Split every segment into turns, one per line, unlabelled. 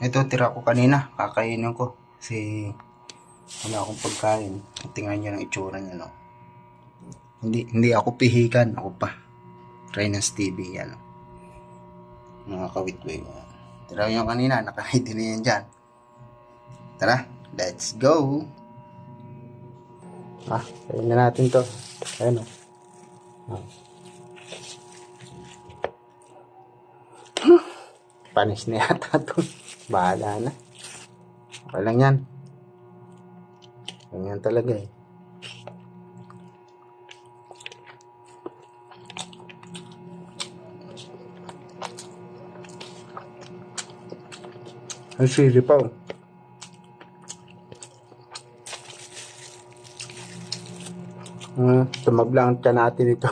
Ito, tira ko kanina. Kakainin ko. Kasi wala akong pagkain. Tingnan nyo ng itsura nyo, no? Hindi ako pihikan. Ako pa. Reynas TV, yan. Mga kawitway. Tira nyo kanina. Nakaready na yan dyan. Tara, let's go! Kainin na natin to. Ayan, o. Panis na yata to. Bahala na. Okay lang yan. Ganyan talaga eh. Ang sili pa oh. Tumabla ang tiyan natin ito.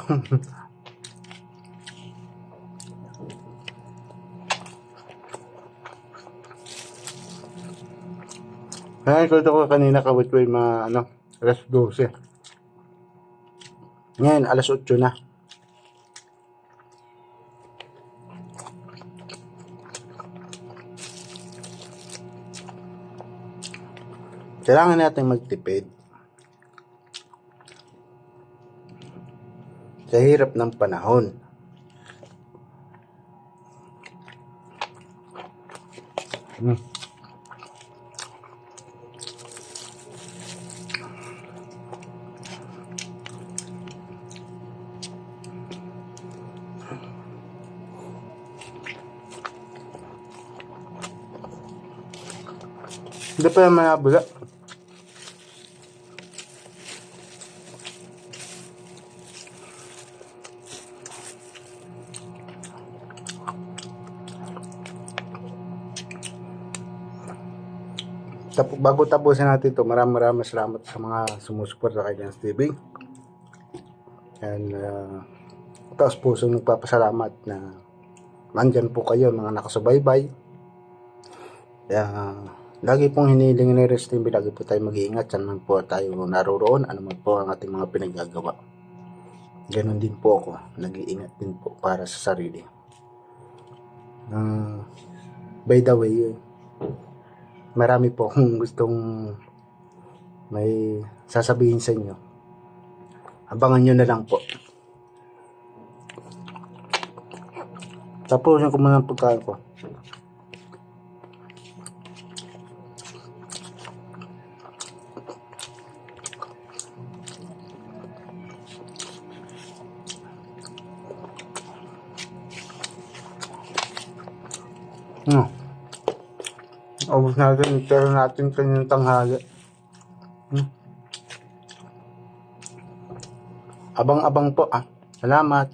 Ay, ito ko kanina kawitway alas 12. Ngayon, alas 8 na. Kailangan natin magtipid. Sa hirap ng panahon. Hindi pa naman nabula. Bago tapusin natin ito, maraming salamat sa mga sumusuporta kay Reynas TV. And taos pusong nagpapasalamat na nandyan po kayo mga nakasubaybay. Kaya lagi pong hinihiling ni Reynas TV, lagi po tayo mag-iingat saan man po tayo naroroon, ano man po ang ating mga pinaggagawa. Ganon din po ako, nag-iingat din po para sa sarili. By the way, marami po akong gustong may sasabihin sa inyo. Abangan nyo na lang po. Tapusin ko muna ang pagkain ko. Ubus natin, pero natin kanyang tanghali. Abang-abang po. Salamat.